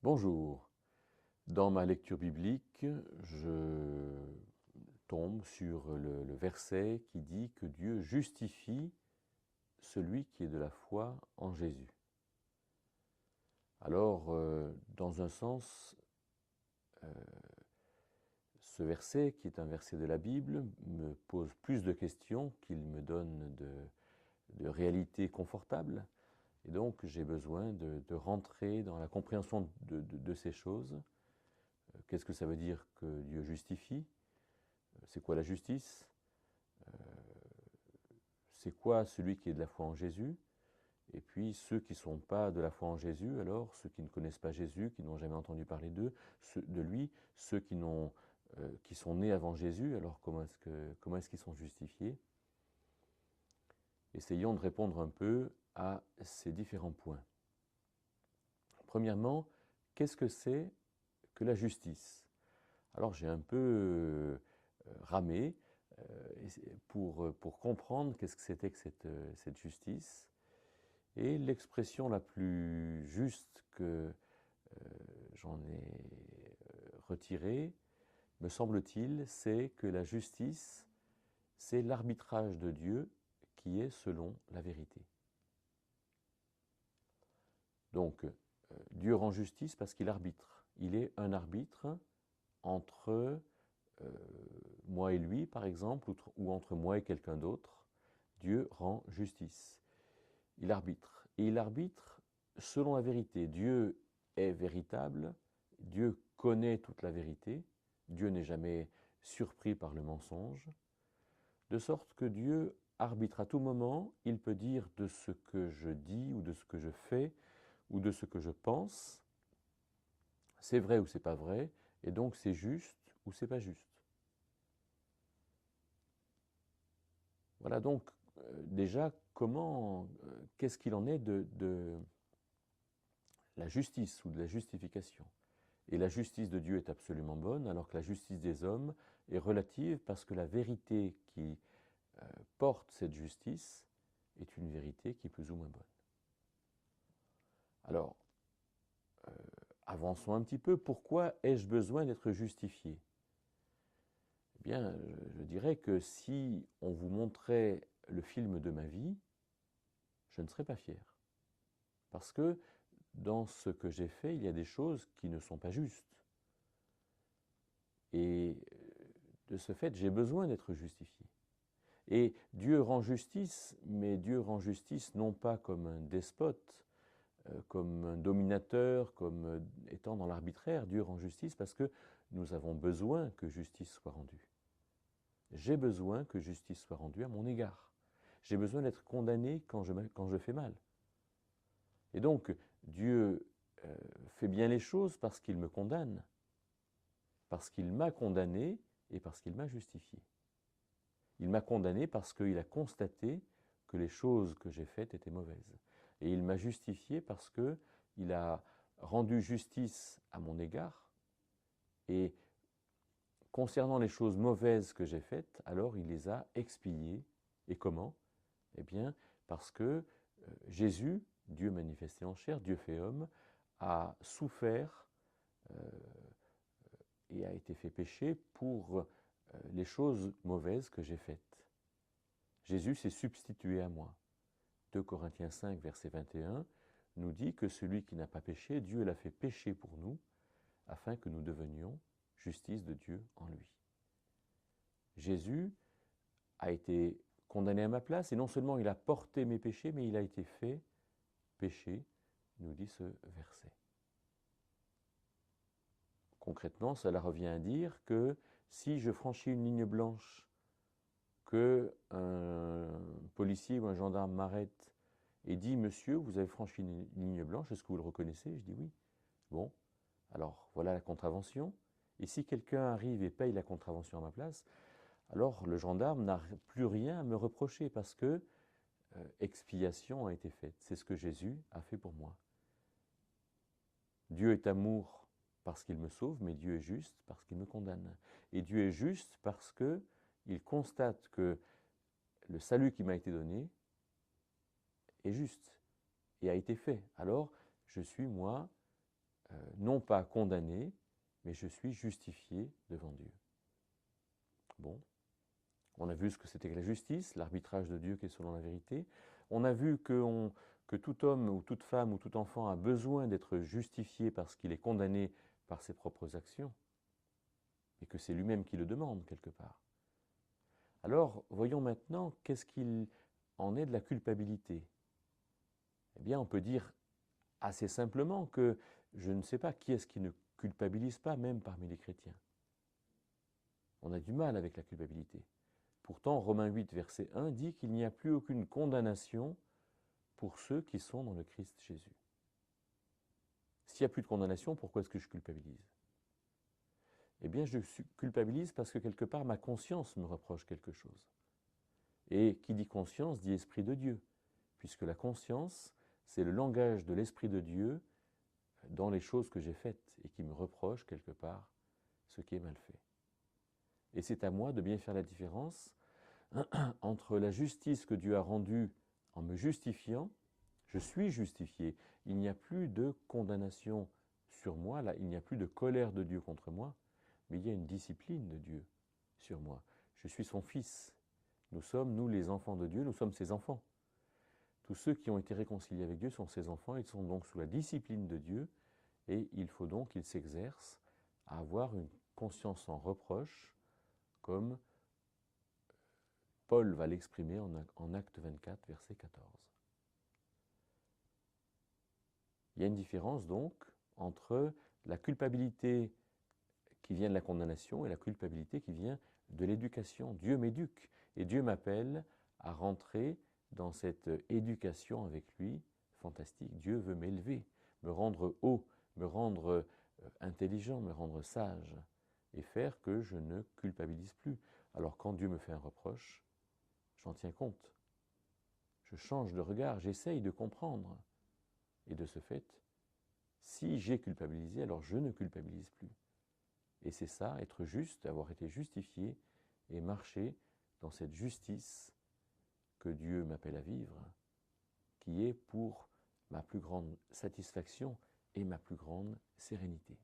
Bonjour. Dans ma lecture biblique, je tombe sur le verset qui dit que Dieu justifie celui qui est de la foi en Jésus. Alors, dans un sens, ce verset, qui est un verset de la Bible, me pose plus de questions qu'il me donne de réalités confortables. Et donc, j'ai besoin de rentrer dans la compréhension de ces choses. Qu'est-ce que ça veut dire que Dieu justifie? C'est quoi la justice? C'est quoi celui qui est de la foi en Jésus? Et puis ceux qui ne sont pas de la foi en Jésus, alors ceux qui ne connaissent pas Jésus, qui n'ont jamais entendu parler de lui, ceux qui sont nés avant Jésus, alors comment est-ce qu'ils sont justifiés? Essayons de répondre un peu à ces différents points. Premièrement, qu'est-ce que c'est que la justice? Alors j'ai un peu ramé pour comprendre qu'est-ce que c'était que cette justice. Et l'expression la plus juste que j'en ai retirée, me semble-t-il, c'est que la justice, c'est l'arbitrage de Dieu qui est selon la vérité. Donc, Dieu rend justice parce qu'il arbitre. Il est un arbitre entre moi et lui, par exemple, ou entre moi et quelqu'un d'autre. Dieu rend justice. Il arbitre. Et il arbitre selon la vérité. Dieu est véritable, Dieu connaît toute la vérité, Dieu n'est jamais surpris par le mensonge, de sorte que Dieu arbitre à tout moment, il peut dire de ce que je dis ou de ce que je fais ou de ce que je pense, c'est vrai ou c'est pas vrai, et donc c'est juste ou c'est pas juste. Voilà donc déjà qu'est-ce qu'il en est de la justice ou de la justification. Et la justice de Dieu est absolument bonne, alors que la justice des hommes est relative parce que la vérité qui porte cette justice est une vérité qui est plus ou moins bonne. Alors, avançons un petit peu. Pourquoi ai-je besoin d'être justifié? Eh bien, je dirais que si on vous montrait le film de ma vie, je ne serais pas fier. Parce que dans ce que j'ai fait, il y a des choses qui ne sont pas justes. Et de ce fait, j'ai besoin d'être justifié. Et Dieu rend justice, mais Dieu rend justice non pas comme un despote, comme un dominateur, comme étant dans l'arbitraire. Dieu rend justice parce que nous avons besoin que justice soit rendue. J'ai besoin que justice soit rendue à mon égard. J'ai besoin d'être condamné quand je fais mal. Et donc, Dieu fait bien les choses parce qu'il me condamne, parce qu'il m'a condamné et parce qu'il m'a justifié. Il m'a condamné parce qu'il a constaté que les choses que j'ai faites étaient mauvaises. Et il m'a justifié parce qu'il a rendu justice à mon égard. Et concernant les choses mauvaises que j'ai faites, alors il les a expiées. Et comment? Eh bien, parce que Jésus, Dieu manifesté en chair, Dieu fait homme, a souffert et a été fait pécher pour les choses mauvaises que j'ai faites. Jésus s'est substitué à moi. 2 Corinthiens 5, verset 21, nous dit que celui qui n'a pas péché, Dieu l'a fait pécher pour nous, afin que nous devenions justice de Dieu en lui. Jésus a été condamné à ma place, et non seulement il a porté mes péchés, mais il a été fait péché, nous dit ce verset. Concrètement, cela revient à dire que si je franchis une ligne blanche, que un policier ou un gendarme m'arrête et dit « Monsieur, vous avez franchi une ligne blanche, est-ce que vous le reconnaissez ?» Je dis « Oui. » Bon, alors voilà la contravention. Et si quelqu'un arrive et paye la contravention à ma place, alors le gendarme n'a plus rien à me reprocher parce que expiation a été faite. C'est ce que Jésus a fait pour moi. Dieu est amour parce qu'il me sauve, mais Dieu est juste parce qu'il me condamne. Et Dieu est juste parce qu'il constate que le salut qui m'a été donné est juste et a été fait. Alors, je suis, moi, non pas condamné, mais je suis justifié devant Dieu. Bon, on a vu ce que c'était que la justice, l'arbitrage de Dieu qui est selon la vérité. On a vu que tout homme ou toute femme ou tout enfant a besoin d'être justifié parce qu'il est condamné par ses propres actions, et que c'est lui-même qui le demande quelque part. Alors, voyons maintenant qu'est-ce qu'il en est de la culpabilité. Eh bien, on peut dire assez simplement que je ne sais pas qui est-ce qui ne culpabilise pas, même parmi les chrétiens. On a du mal avec la culpabilité. Pourtant, Romains 8, verset 1 dit qu'il n'y a plus aucune condamnation pour ceux qui sont dans le Christ Jésus. S'il n'y a plus de condamnation, pourquoi est-ce que je culpabilise? Eh bien, je culpabilise parce que quelque part, ma conscience me reproche quelque chose. Et qui dit conscience dit esprit de Dieu, puisque la conscience, c'est le langage de l'esprit de Dieu dans les choses que j'ai faites et qui me reproche quelque part ce qui est mal fait. Et c'est à moi de bien faire la différence entre la justice que Dieu a rendue en me justifiant, je suis justifié, il n'y a plus de condamnation sur moi, là, il n'y a plus de colère de Dieu contre moi, mais il y a une discipline de Dieu sur moi. Je suis son fils. Nous sommes, nous les enfants de Dieu, nous sommes ses enfants. Tous ceux qui ont été réconciliés avec Dieu sont ses enfants, ils sont donc sous la discipline de Dieu, et il faut donc qu'ils s'exercent à avoir une conscience sans reproche, comme Paul va l'exprimer en Acte 24, verset 14. Il y a une différence donc entre la culpabilité qui vient de la condamnation et la culpabilité qui vient de l'éducation. Dieu m'éduque et Dieu m'appelle à rentrer dans cette éducation avec lui. Fantastique, Dieu veut m'élever, me rendre haut, me rendre intelligent, me rendre sage et faire que je ne culpabilise plus. Alors quand Dieu me fait un reproche, j'en tiens compte. Je change de regard, j'essaye de comprendre. Et de ce fait, si j'ai culpabilisé, alors je ne culpabilise plus. Et c'est ça, être juste, avoir été justifié et marcher dans cette justice que Dieu m'appelle à vivre, qui est pour ma plus grande satisfaction et ma plus grande sérénité.